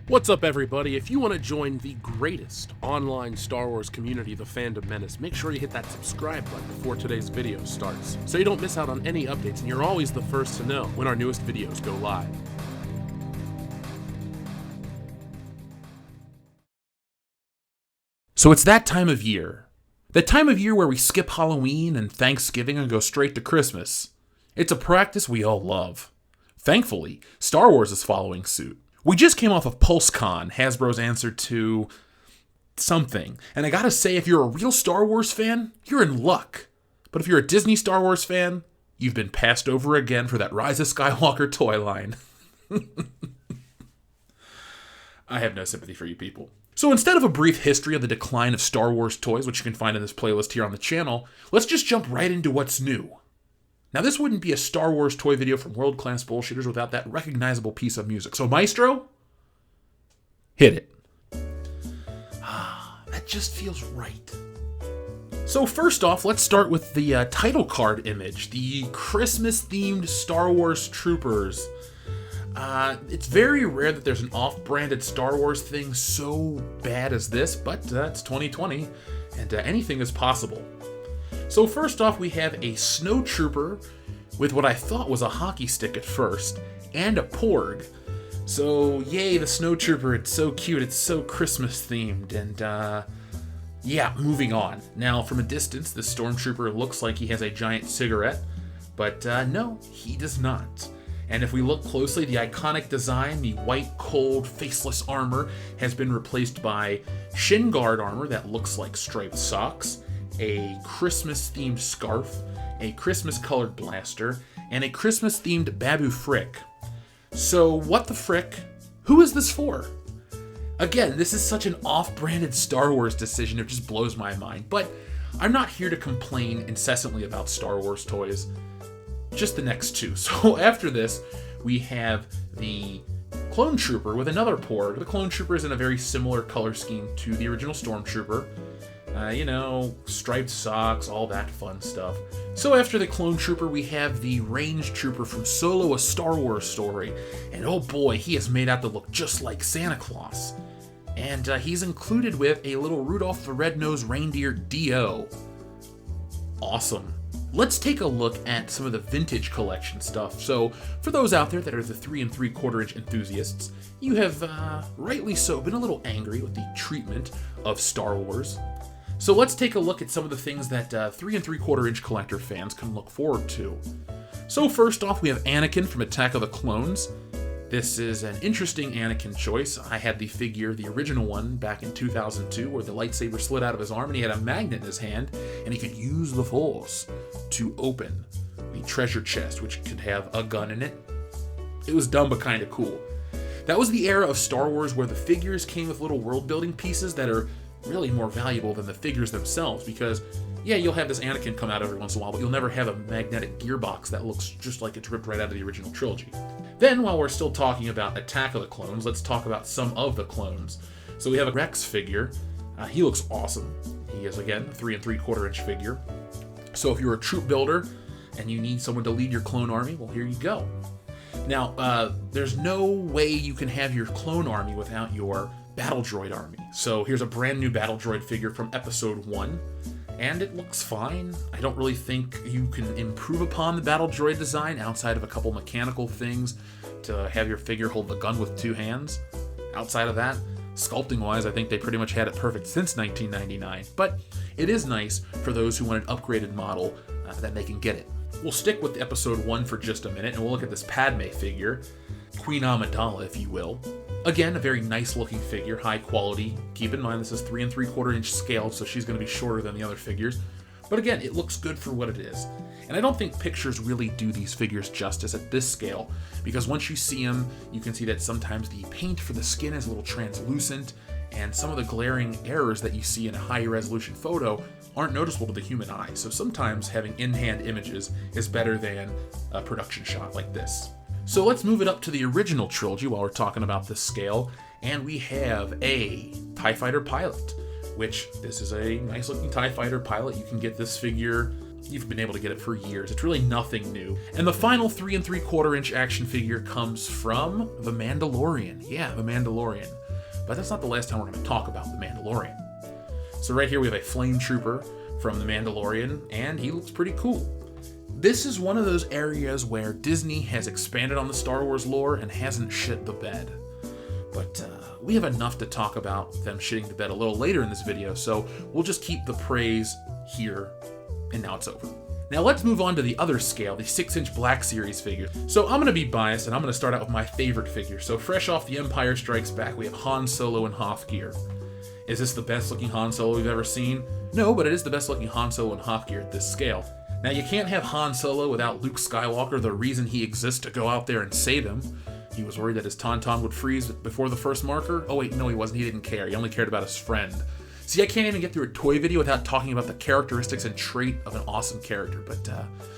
What's up, everybody? If you want to join the greatest online Star Wars community, the Fandom Menace, make sure you hit that subscribe button before today's video starts, so you don't miss out on any updates and you're always the first to know when our newest videos go live. So it's that time of year. That time of year where we skip Halloween and Thanksgiving and go straight to Christmas. It's a practice we all love. Thankfully, Star Wars is following suit. We just came off of PulseCon, Hasbro's answer to something. And I gotta say, if you're a real Star Wars fan, you're in luck. But if you're a Disney Star Wars fan, you've been passed over again for that Rise of Skywalker toy line. I have no sympathy for you people. So instead of a brief history of the decline of Star Wars toys, which you can find in this playlist here on the channel, let's just jump right into what's new. Now, this wouldn't be a Star Wars toy video from World Class Bullshitters without that recognizable piece of music. So, Maestro, hit it. That just feels right. So, first off, let's start with the title card image, the Christmas-themed Star Wars Troopers. It's very rare that there's an off-branded Star Wars thing so bad as this, but it's 2020, and anything is possible. So first off, we have a snow trooper with what I thought was a hockey stick at first, and a porg. So yay, the snow trooper, it's so cute, it's so Christmas themed, and yeah, moving on. Now, from a distance, the stormtrooper looks like he has a giant cigarette, but no, he does not. And if we look closely, the iconic design, the white, cold, faceless armor, has been replaced by shin guard armor that looks like striped socks, a Christmas-themed scarf, a Christmas-colored blaster, and a Christmas-themed Babu Frick. So, what the frick? Who is this for? Again, this is such an off-branded Star Wars decision, it just blows my mind. But I'm not here to complain incessantly about Star Wars toys. Just the next two. So after this, we have the Clone Trooper with another porg. The Clone Trooper is in a very similar color scheme to the original Stormtrooper. Striped socks, all that fun stuff. So after the Clone Trooper, we have the Range Trooper from Solo: A Star Wars Story. And oh boy, he is made out to look just like Santa Claus. And he's included with a little Rudolph the Red-Nosed Reindeer D.O. Awesome. Let's take a look at some of the vintage collection stuff. So, for those out there that are the 3 3/4 inch enthusiasts, you have, rightly so, been a little angry with the treatment of Star Wars. So let's take a look at some of the things that 3 3/4 inch collector fans can look forward to. So first off, we have Anakin from Attack of the Clones. This is an interesting Anakin choice. I had the figure, the original one, back in 2002, where the lightsaber slid out of his arm and he had a magnet in his hand, and he could use the Force to open the treasure chest, which could have a gun in it. It was dumb but kind of cool. That was the era of Star Wars where the figures came with little world-building pieces that are really more valuable than the figures themselves, because yeah, you'll have this Anakin come out every once in a while, but you'll never have a magnetic gearbox that looks just like it's ripped right out of the original trilogy. Then, while we're still talking about Attack of the Clones, let's talk about some of the clones. So we have a Rex figure. He looks awesome. He is, again, a 3 3/4 inch figure. So if you're a troop builder and you need someone to lead your clone army, well, here you go. Now, there's no way you can have your clone army without your battle droid army. So here's a brand new battle droid figure from Episode 1. And it looks fine. I don't really think you can improve upon the battle droid design outside of a couple mechanical things to have your figure hold the gun with 2 hands. Outside of that, sculpting-wise, I think they pretty much had it perfect since 1999. But it is nice for those who want an upgraded model that they can get it. We'll stick with Episode 1 for just a minute, and we'll look at this Padme figure. Queen Amidala, if you will. Again, a very nice looking figure, high quality. Keep in mind this is 3 3/4 inch scaled, so she's going to be shorter than the other figures. But again, it looks good for what it is. And I don't think pictures really do these figures justice at this scale, because once you see them, you can see that sometimes the paint for the skin is a little translucent, and some of the glaring errors that you see in a high resolution photo aren't noticeable to the human eye. So sometimes having in-hand images is better than a production shot like this. So let's move it up to the original trilogy while we're talking about this scale, and we have a TIE Fighter pilot, which this is a nice looking TIE Fighter pilot. You can get this figure You've been able to get it for years. It's really nothing new. And the final 3 3/4 inch action figure comes from The Mandalorian. Yeah, The Mandalorian. But that's not the last time we're going to talk about The Mandalorian. So right here we have a flame trooper from The Mandalorian, and he looks pretty cool. This is one of those areas where Disney has expanded on the Star Wars lore and hasn't shit the bed. But we have enough to talk about them shitting the bed a little later in this video, so we'll just keep the praise here, and now it's over. Now let's move on to the other scale, the 6-inch Black Series figure. So I'm going to be biased, and I'm going to start out with my favorite figure. So fresh off The Empire Strikes Back, we have Han Solo in Hoth gear. Is this the best looking Han Solo we've ever seen? No, but it is the best looking Han Solo in Hoth gear at this scale. Now you can't have Han Solo without Luke Skywalker, the reason he exists to go out there and save him. He was worried that his tauntaun would freeze before the first marker. Oh wait, no he wasn't, he didn't care. He only cared about his friend. See, I can't even get through a toy video without talking about the characteristics and trait of an awesome character. But,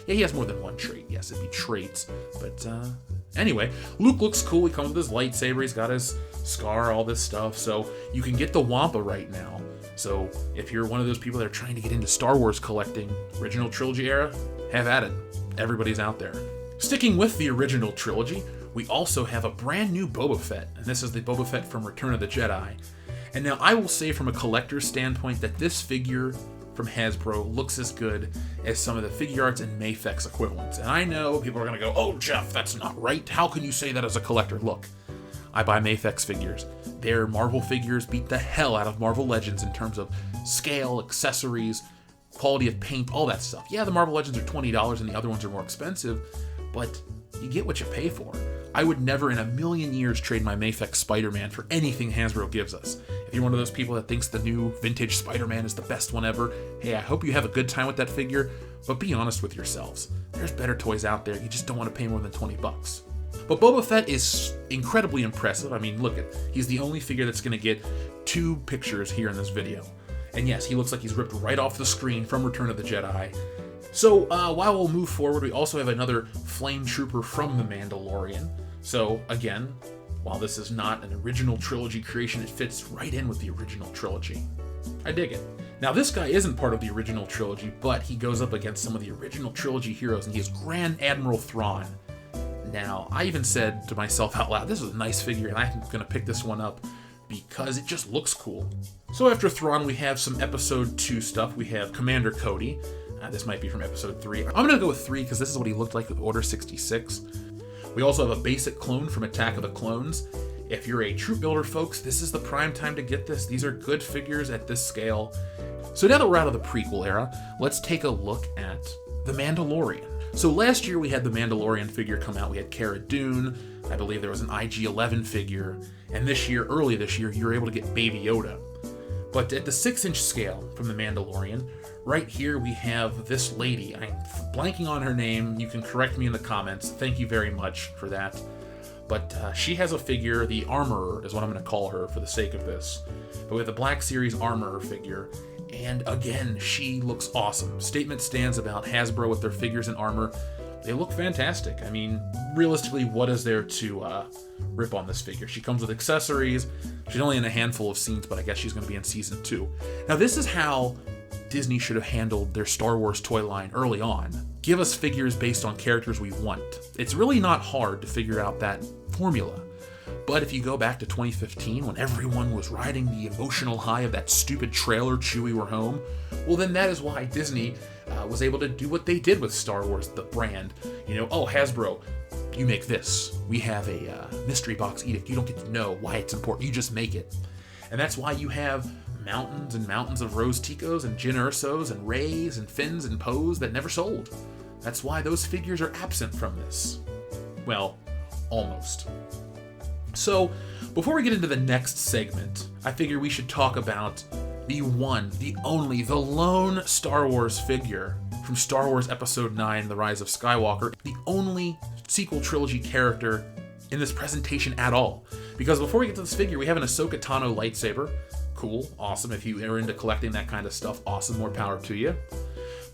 yeah, he has more than one trait. Yes, it'd be traits. But, anyway, Luke looks cool. He comes with his lightsaber. He's got his scar, all this stuff. So you can get the Wampa right now. So if you're one of those people that are trying to get into Star Wars collecting, original trilogy era, have at it. Everybody's out there. Sticking with the original trilogy, we also have a brand new Boba Fett. And this is the Boba Fett from Return of the Jedi. And now I will say from a collector's standpoint that this figure from Hasbro looks as good as some of the Figure Arts and Mafex equivalents. And I know people are going to go, oh Jeff, that's not right. How can you say that as a collector? Look, I buy Mafex figures. Their Marvel figures beat the hell out of Marvel Legends in terms of scale, accessories, quality of paint, all that stuff. Yeah, the Marvel Legends are $20 and the other ones are more expensive, but you get what you pay for. I would never in a million years trade my Mafex Spider-Man for anything Hasbro gives us. If you're one of those people that thinks the new vintage Spider-Man is the best one ever, hey, I hope you have a good time with that figure, but be honest with yourselves. There's better toys out there, you just don't want to pay more than 20 bucks. But Boba Fett is incredibly impressive. I mean, look, he's the only figure that's going to get 2 pictures here in this video. And yes, he looks like he's ripped right off the screen from Return of the Jedi. So while we'll move forward, we also have another Flame Trooper from The Mandalorian. So again, while this is not an original trilogy creation, it fits right in with the original trilogy. I dig it. Now this guy isn't part of the original trilogy, but he goes up against some of the original trilogy heroes, and he is Grand Admiral Thrawn. Now, I even said to myself out loud, this is a nice figure, and I'm going to pick this one up because it just looks cool. So after Thrawn, we have some Episode 2 stuff. We have Commander Cody. This might be from Episode 3. I'm going to go with 3 because this is what he looked like with Order 66. We also have a basic clone from Attack of the Clones. If you're a troop builder, folks, this is the prime time to get this. These are good figures at this scale. So now that we're out of the prequel era, let's take a look at The Mandalorian. So last year we had the Mandalorian figure come out. We had Cara Dune. I believe there was an IG-11 figure. And this year, early this year, you were able to get Baby Yoda. But at the 6-inch scale from the Mandalorian, right here we have this lady. I'm blanking on her name. You can correct me in the comments. Thank you very much for that. But she has a figure, the Armorer is what I'm going to call her for the sake of this. But we have the Black Series Armorer figure. And again, she looks awesome. Statement stands about Hasbro with their figures and armor. They look fantastic. I mean, realistically, what is there to rip on this figure? She comes with accessories. She's only in a handful of scenes, but I guess she's going to be in Season 2. Now, this is how Disney should have handled their Star Wars toy line early on. Give us figures based on characters we want. It's really not hard to figure out that formula. But if you go back to 2015, when everyone was riding the emotional high of that stupid trailer, Chewie We're Home, well then that is why Disney was able to do what they did with Star Wars, the brand. You know, oh, Hasbro, you make this. We have a mystery box edict. You don't get to know why it's important. You just make it. And that's why you have mountains and mountains of Rose Ticos and Jyn Ersos and Rays and Finns and Poes that never sold. That's why those figures are absent from this. Well, almost. So, before we get into the next segment, I figure we should talk about the one, the only, the lone Star Wars figure from Star Wars Episode 9, The Rise of Skywalker, the only sequel trilogy character in this presentation at all. Because before we get to this figure, we have an Ahsoka Tano lightsaber. Cool, awesome. If you are into collecting that kind of stuff, awesome, more power to you.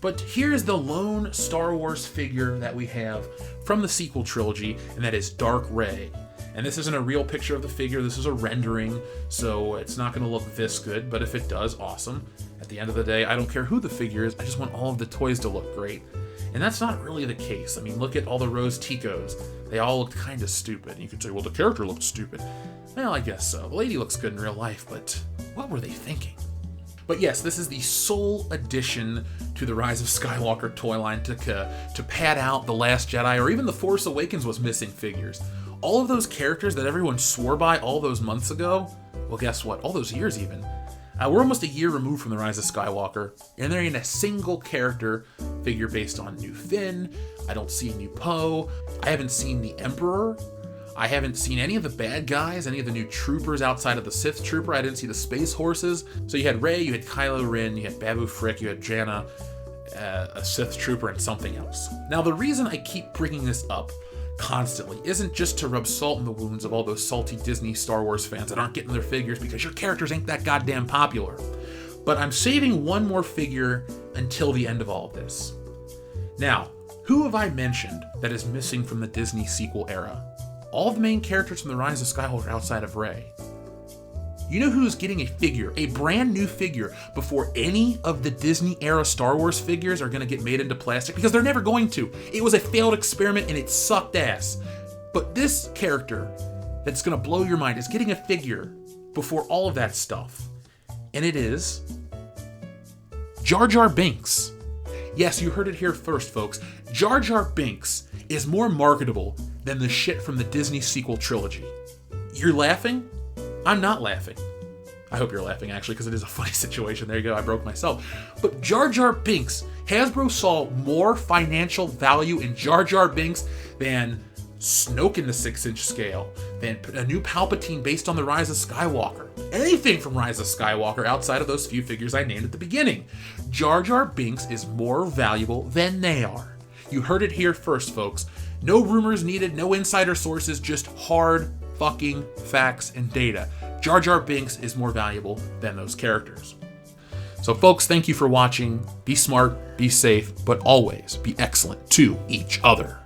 But here's the lone Star Wars figure that we have from the sequel trilogy, and that is Dark Rey. And this isn't a real picture of the figure, this is a rendering, so it's not going to look this good, but if it does, awesome. At the end of the day, I don't care who the figure is, I just want all of the toys to look great. And that's not really the case. I mean, look at all the Rose Ticos. They all looked kind of stupid. And you could say, well, the character looked stupid. Well, I guess so. The lady looks good in real life, but what were they thinking? But yes, this is the sole addition to the Rise of Skywalker toy line to pad out The Last Jedi, or even The Force Awakens was missing figures. All of those characters that everyone swore by all those months ago, well, guess what? All those years even. We're almost a year removed from The Rise of Skywalker, and there ain't a single character figure based on new Finn. I don't see new Poe. I haven't seen the Emperor. I haven't seen any of the bad guys, any of the new troopers outside of the Sith Trooper. I didn't see the Space Horses. So you had Rey, you had Kylo Ren, you had Babu Frick, you had Janna, a Sith Trooper, and something else. Now, the reason I keep bringing this up constantly isn't just to rub salt in the wounds of all those salty Disney Star Wars fans that aren't getting their figures because your characters ain't that goddamn popular. But I'm saving one more figure until the end of all of this. Now, who have I mentioned that is missing from the Disney sequel era? All the main characters from The Rise of Skywalker outside of Rey. You know who's getting a figure, a brand new figure, before any of the Disney era Star Wars figures are going to get made into plastic? Because they're never going to. It was a failed experiment and it sucked ass. But this character that's going to blow your mind is getting a figure before all of that stuff. And it is Jar Jar Binks. Yes, you heard it here first, folks. Jar Jar Binks is more marketable than the shit from the Disney sequel trilogy. You're laughing? I'm not laughing. I hope you're laughing, actually, because it is a funny situation. There you go, I broke myself. But Jar Jar Binks, Hasbro saw more financial value in Jar Jar Binks than Snoke in the 6-inch scale, than a new Palpatine based on the Rise of Skywalker. Anything from Rise of Skywalker outside of those few figures I named at the beginning. Jar Jar Binks is more valuable than they are. You heard it here first, folks. No rumors needed, no insider sources, just hard fucking facts and data. Jar Jar Binks is more valuable than those characters. So folks, thank you for watching. Be smart, be safe, but always be excellent to each other.